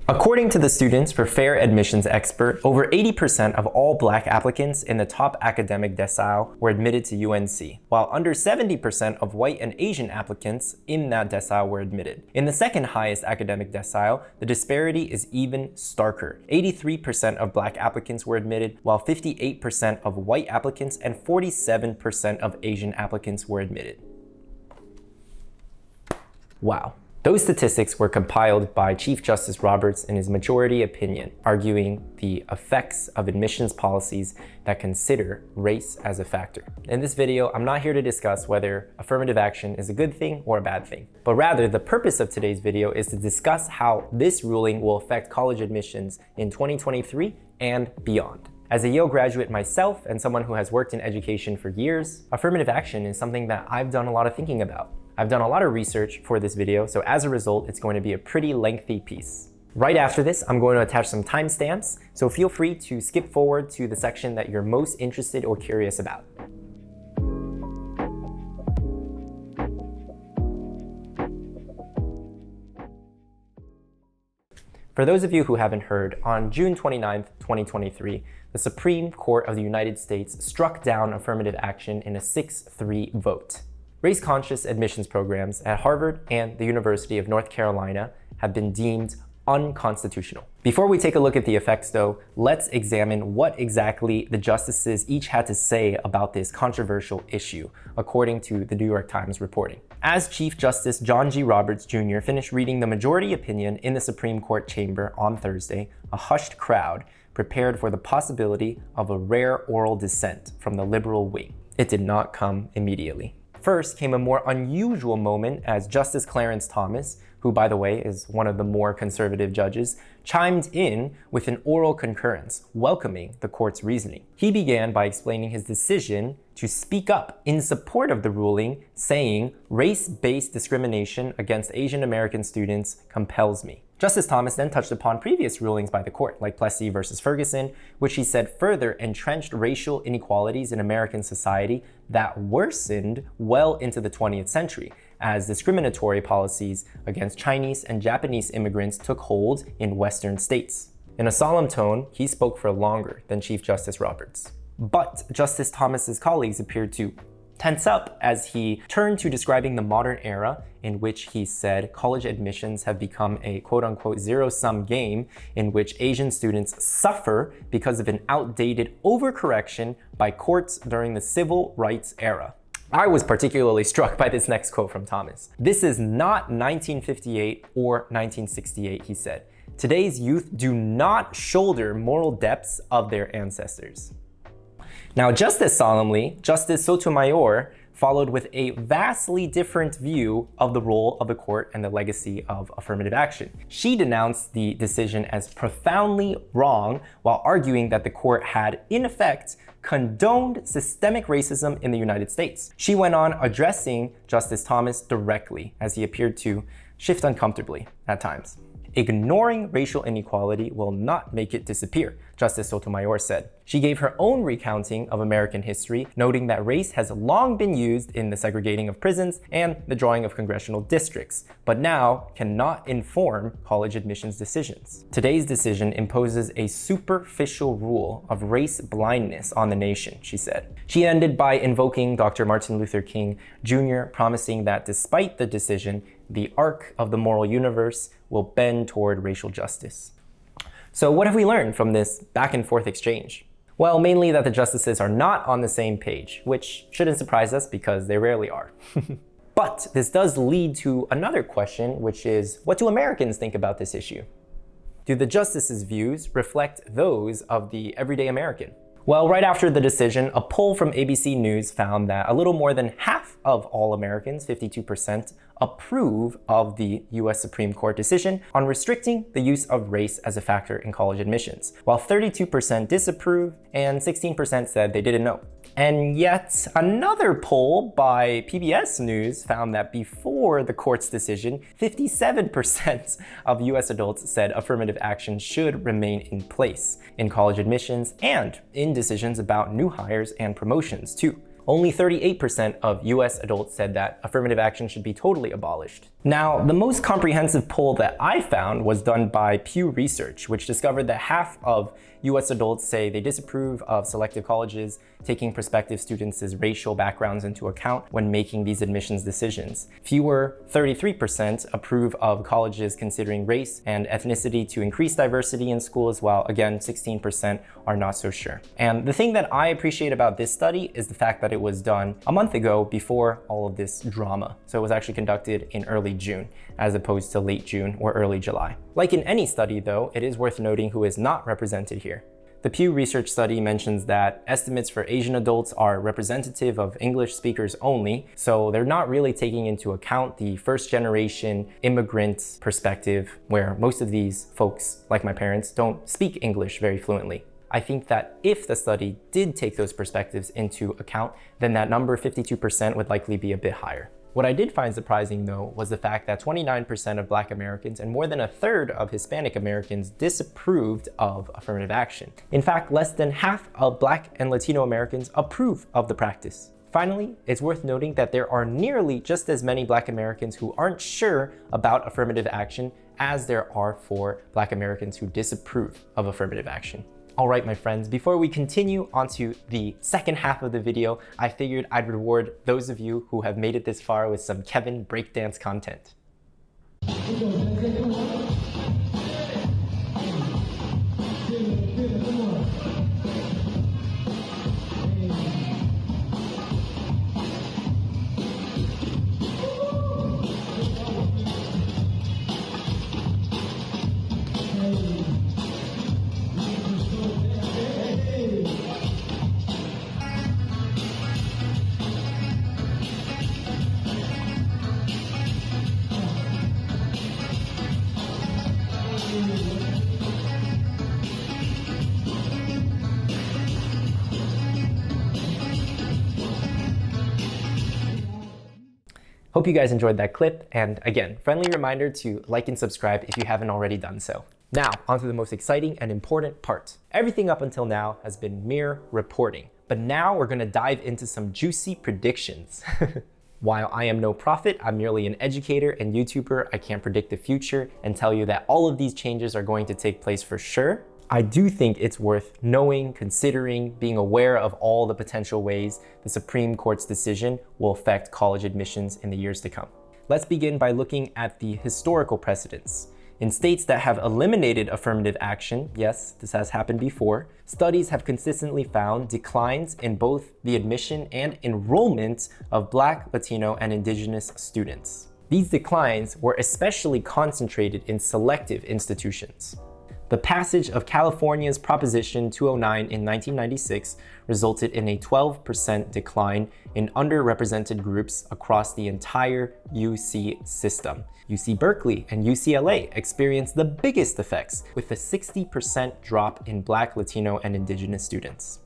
According to the Students for Fair Admissions expert, over 80% of all Black applicants in the top academic decile were admitted to UNC, while under 70% of white and Asian applicants in that decile were admitted. In the second highest academic decile, the disparity is even starker. 83% of Black applicants were admitted, while 58% of white applicants and 47% of Asian applicants were admitted. Wow. Those statistics were compiled by Chief Justice Roberts in his majority opinion, arguing the effects of admissions policies that consider race as a factor. In this video, I'm not here to discuss whether affirmative action is a good thing or a bad thing, but rather the purpose of today's video is to discuss how this ruling will affect college admissions in 2023 and beyond. As a Yale graduate myself and someone who has worked in education for years, affirmative action is something that I've done a lot of thinking about. I've done a lot of research for this video, so as a result, it's going to be a pretty lengthy piece. Right after this, I'm going to attach some timestamps, so feel free to skip forward to the section that you're most interested or curious about. For those of you who haven't heard, on June 29th, 2023, the Supreme Court of the United States struck down affirmative action in a 6-3 vote. Race-conscious admissions programs at Harvard and the University of North Carolina have been deemed unconstitutional. Before we take a look at the effects though, let's examine what exactly the justices each had to say about this controversial issue, according to the New York Times reporting. As Chief Justice John G. Roberts Jr. finished reading the majority opinion in the Supreme Court chamber on Thursday, a hushed crowd prepared for the possibility of a rare oral dissent from the liberal wing. It did not come immediately. First came a more unusual moment as Justice Clarence Thomas, who by the way is one of the more conservative judges, chimed in with an oral concurrence, welcoming the court's reasoning. He began by explaining his decision to speak up in support of the ruling, saying, "Race-based discrimination against Asian American students compels me." Justice Thomas then touched upon previous rulings by the court, like Plessy versus Ferguson, which he said further entrenched racial inequalities in American society that worsened well into the 20th century, as discriminatory policies against Chinese and Japanese immigrants took hold in Western states. In a solemn tone, he spoke for longer than Chief Justice Roberts. But Justice Thomas's colleagues appeared to tense up as he turned to describing the modern era in which he said college admissions have become a quote-unquote zero-sum game in which Asian students suffer because of an outdated overcorrection by courts during the civil rights era. I was particularly struck by this next quote from Thomas. "This is not 1958 or 1968, he said. Today's youth do not shoulder moral depths of their ancestors." Now, just as solemnly, Justice Sotomayor followed with a vastly different view of the role of the court and the legacy of affirmative action. She denounced the decision as profoundly wrong while arguing that the court had, in effect, condoned systemic racism in the United States. She went on addressing Justice Thomas directly as he appeared to shift uncomfortably at times. "Ignoring racial inequality will not make it disappear," Justice Sotomayor said. She gave her own recounting of American history, noting that race has long been used in the segregating of prisons and the drawing of congressional districts, but now cannot inform college admissions decisions. "Today's decision imposes a superficial rule of race blindness on the nation," she said. She ended by invoking Dr. Martin Luther King Jr., promising that despite the decision, the arc of the moral universe will bend toward racial justice. So what have we learned from this back and forth exchange? Well, mainly that the justices are not on the same page, which shouldn't surprise us because they rarely are. But this does lead to another question, which is, what do Americans think about this issue? Do the justices' views reflect those of the everyday American? Well, right after the decision, a poll from ABC News found that a little more than half of all Americans, 52%, approve of the US Supreme Court decision on restricting the use of race as a factor in college admissions, while 32% disapprove and 16% said they didn't know. And yet another poll by PBS News found that before the court's decision, 57% of US adults said affirmative action should remain in place in college admissions and in decisions about new hires and promotions too. Only 38% of US adults said that affirmative action should be totally abolished. Now, the most comprehensive poll that I found was done by Pew Research, which discovered that half of US adults say they disapprove of selective colleges taking prospective students' racial backgrounds into account when making these admissions decisions. Fewer, 33%, approve of colleges considering race and ethnicity to increase diversity in schools, while again, 16% are not so sure. And the thing that I appreciate about this study is the fact that it was done a month ago before all of this drama. So it was actually conducted in early June, as opposed to late June or early July. Like in any study though, it is worth noting who is not represented here. The Pew Research study mentions that estimates for Asian adults are representative of English speakers only, so they're not really taking into account the first generation immigrant perspective, where most of these folks, like my parents, don't speak English very fluently. I think that if the study did take those perspectives into account, then that number 52% would likely be a bit higher. What I did find surprising though was the fact that 29% of Black Americans and more than a third of Hispanic Americans disapproved of affirmative action. In fact, less than half of Black and Latino Americans approve of the practice. Finally, it's worth noting that there are nearly just as many Black Americans who aren't sure about affirmative action as there are for Black Americans who disapprove of affirmative action. All right, my friends, before we continue onto the second half of the video, I figured I'd reward those of you who have made it this far with some Kevin breakdance content. Hope you guys enjoyed that clip, and again, friendly reminder to like and subscribe if you haven't already done so. Now, onto the most exciting and important part. Everything up until now has been mere reporting, but now we're gonna dive into some juicy predictions. While I am no prophet, I'm merely an educator and YouTuber. I can't predict the future and tell you that all of these changes are going to take place for sure. I do think it's worth knowing, considering, being aware of all the potential ways the Supreme Court's decision will affect college admissions in the years to come. Let's begin by looking at the historical precedents. In states that have eliminated affirmative action, yes, this has happened before, studies have consistently found declines in both the admission and enrollment of Black, Latino, and Indigenous students. These declines were especially concentrated in selective institutions. The passage of California's Proposition 209 in 1996 resulted in a 12% decline in underrepresented groups across the entire UC system. UC Berkeley and UCLA experienced the biggest effects, with a 60% drop in Black, Latino, and Indigenous students.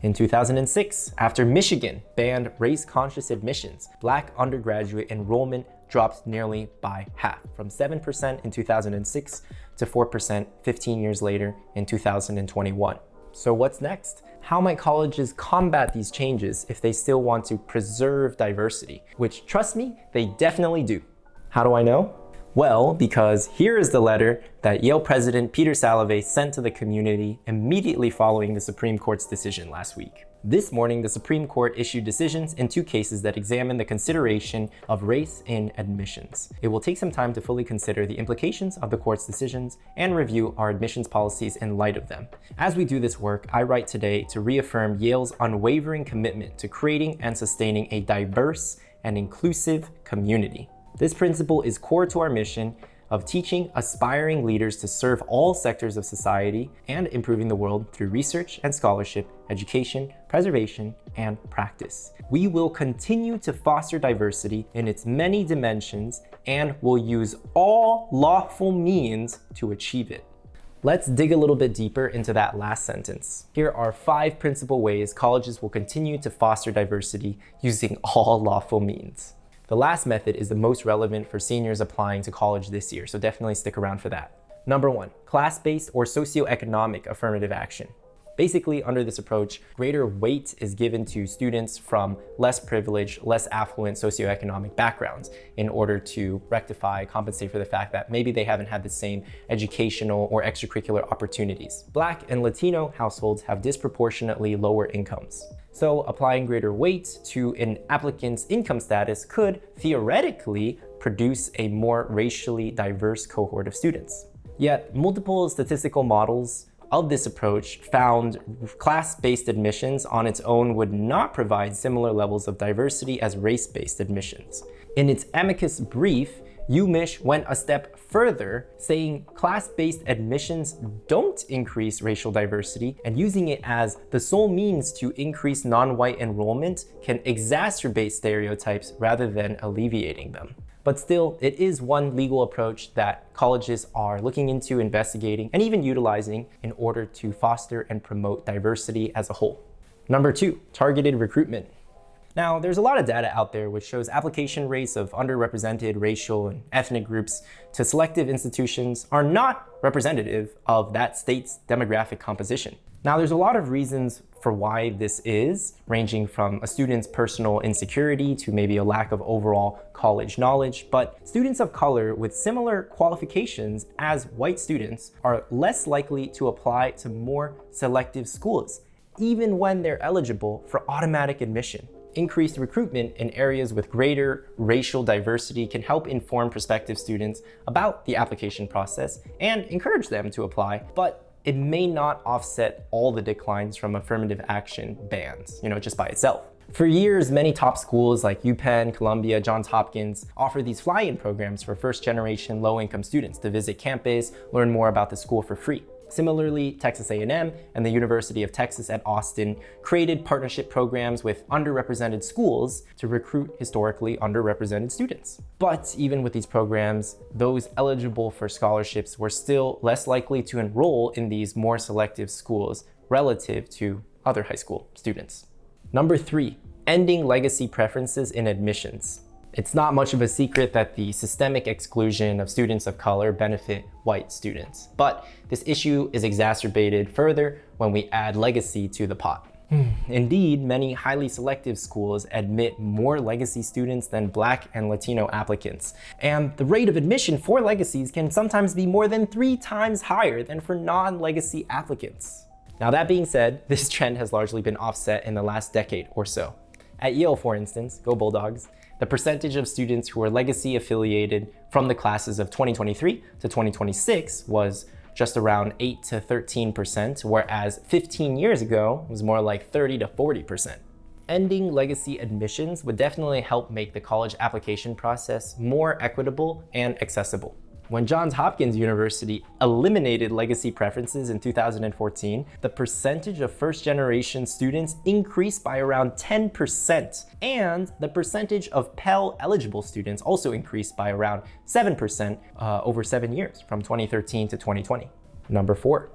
In 2006, after Michigan banned race-conscious admissions, Black undergraduate enrollment dropped nearly by half, from 7% in 2006 to 4% 15 years later in 2021. So what's next? How might colleges combat these changes if they still want to preserve diversity? Which, trust me, they definitely do. How do I know? Well, because here is the letter that Yale President Peter Salovey sent to the community immediately following the Supreme Court's decision last week. This morning, the Supreme Court issued decisions in two cases that examine the consideration of race in admissions. It will take some time to fully consider the implications of the court's decisions and review our admissions policies in light of them. As we do this work, I write today to reaffirm Yale's unwavering commitment to creating and sustaining a diverse and inclusive community. This principle is core to our mission of teaching aspiring leaders to serve all sectors of society and improving the world through research and scholarship, education, preservation, and practice. We will continue to foster diversity in its many dimensions and will use all lawful means to achieve it. Let's dig a little bit deeper into that last sentence. Here are 5 principal ways colleges will continue to foster diversity using all lawful means. The last method is the most relevant for seniors applying to college this year, so definitely stick around for that. Number 1, class-based or socioeconomic affirmative action. Basically, under this approach, greater weight is given to students from less privileged, less affluent socioeconomic backgrounds in order to rectify, compensate for the fact that maybe they haven't had the same educational or extracurricular opportunities. Black and Latino households have disproportionately lower incomes. So applying greater weight to an applicant's income status could theoretically produce a more racially diverse cohort of students. Yet, multiple statistical models of this approach found class-based admissions on its own would not provide similar levels of diversity as race-based admissions. In its amicus brief, UMich went a step further, saying class-based admissions don't increase racial diversity, and using it as the sole means to increase non-white enrollment can exacerbate stereotypes rather than alleviating them. But still, it is one legal approach that colleges are looking into, investigating, and even utilizing in order to foster and promote diversity as a whole. Number 2, targeted recruitment. Now, there's a lot of data out there which shows application rates of underrepresented racial and ethnic groups to selective institutions are not representative of that state's demographic composition. Now, there's a lot of reasons for why this is, ranging from a student's personal insecurity to maybe a lack of overall college knowledge, but students of color with similar qualifications as white students are less likely to apply to more selective schools, even when they're eligible for automatic admission. Increased recruitment in areas with greater racial diversity can help inform prospective students about the application process and encourage them to apply, but it may not offset all the declines from affirmative action bans, just by itself. For years, many top schools like UPenn, Columbia, Johns Hopkins offer these fly-in programs for first-generation low-income students to visit campus, learn more about the school for free. Similarly, Texas A&M and the University of Texas at Austin created partnership programs with underrepresented schools to recruit historically underrepresented students. But even with these programs, those eligible for scholarships were still less likely to enroll in these more selective schools relative to other high school students. Number 3, ending legacy preferences in admissions. It's not much of a secret that the systemic exclusion of students of color benefit white students, but this issue is exacerbated further when we add legacy to the pot. Indeed, many highly selective schools admit more legacy students than Black and Latino applicants, and the rate of admission for legacies can sometimes be more than 3 times higher than for non-legacy applicants. Now, that being said, this trend has largely been offset in the last decade or so. At Yale, for instance, go Bulldogs, the percentage of students who are legacy affiliated from the classes of 2023 to 2026 was just around 8 to 13%, whereas 15 years ago was more like 30 to 40%. Ending legacy admissions would definitely help make the college application process more equitable and accessible. When Johns Hopkins University eliminated legacy preferences in 2014, the percentage of first-generation students increased by around 10%, and the percentage of Pell-eligible students also increased by around 7% over 7 years, from 2013 to 2020. Number 4,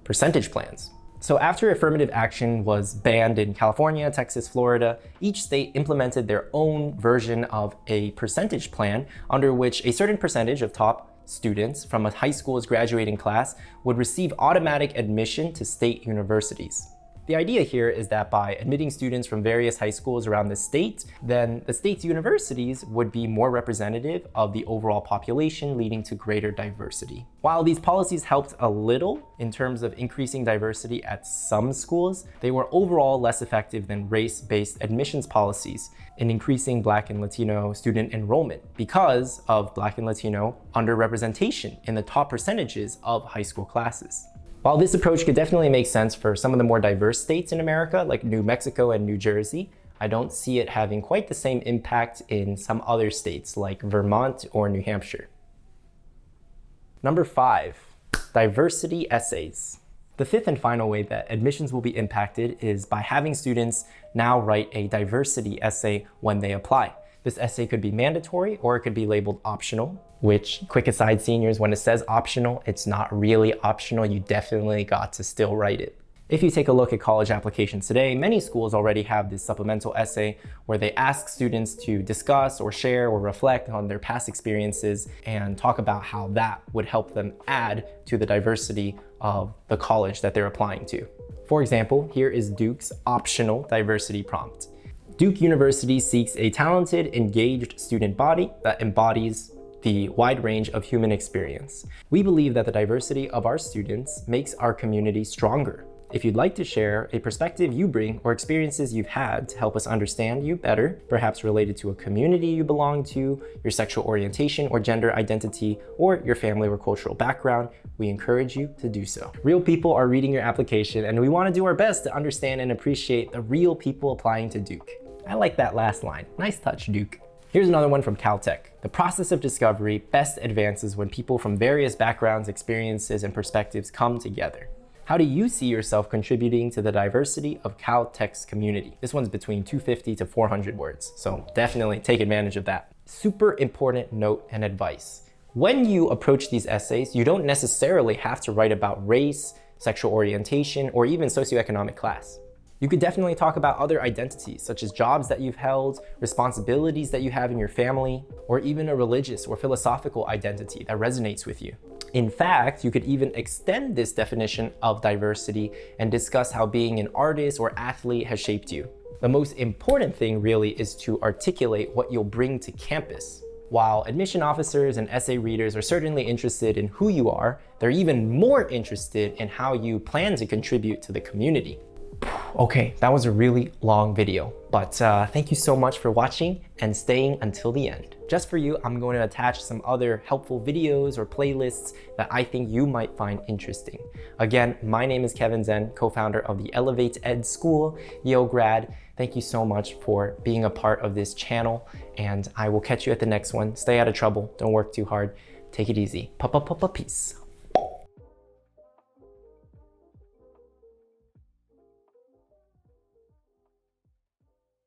percentage plans. So after affirmative action was banned in California, Texas, Florida, each state implemented their own version of a percentage plan under which a certain percentage of top students from a high school's graduating class would receive automatic admission to state universities. The idea here is that by admitting students from various high schools around the state, then the state's universities would be more representative of the overall population, leading to greater diversity. While these policies helped a little in terms of increasing diversity at some schools, they were overall less effective than race-based admissions policies in increasing Black and Latino student enrollment because of Black and Latino underrepresentation in the top percentages of high school classes. While this approach could definitely make sense for some of the more diverse states in America, like New Mexico and New Jersey, I don't see it having quite the same impact in some other states like Vermont or New Hampshire. Number 5, diversity essays. The 5th and final way that admissions will be impacted is by having students now write a diversity essay when they apply. This essay could be mandatory or it could be labeled optional, which, quick aside seniors, when it says optional, it's not really optional. You definitely got to still write it. If you take a look at college applications today, many schools already have this supplemental essay where they ask students to discuss or share or reflect on their past experiences and talk about how that would help them add to the diversity of the college that they're applying to. For example, here is Duke's optional diversity prompt. Duke University seeks a talented, engaged student body that embodies the wide range of human experience. We believe that the diversity of our students makes our community stronger. If you'd like to share a perspective you bring or experiences you've had to help us understand you better, perhaps related to a community you belong to, your sexual orientation or gender identity, or your family or cultural background, we encourage you to do so. Real people are reading your application, and we want to do our best to understand and appreciate the real people applying to Duke. I like that last line. Nice touch, Duke. Here's another one from Caltech. The process of discovery best advances when people from various backgrounds, experiences, and perspectives come together. How do you see yourself contributing to the diversity of Caltech's community? This one's between 250 to 400 words, so definitely take advantage of that. Super important note and advice. When you approach these essays, you don't necessarily have to write about race, sexual orientation, or even socioeconomic class. You could definitely talk about other identities, such as jobs that you've held, responsibilities that you have in your family, or even a religious or philosophical identity that resonates with you. In fact, you could even extend this definition of diversity and discuss how being an artist or athlete has shaped you. The most important thing really is to articulate what you'll bring to campus. While admission officers and essay readers are certainly interested in who you are, they're even more interested in how you plan to contribute to the community. Okay, that was a really long video, but thank you so much for watching and staying until the end. Just for you, I'm going to attach some other helpful videos or playlists that I think you might find interesting. Again, my name is Kevin Zen, co-founder of the Elevate Ed School, Yale grad. Thank you so much for being a part of this channel, and I will catch you at the next one. Stay out of trouble, don't work too hard, take it easy. Peace.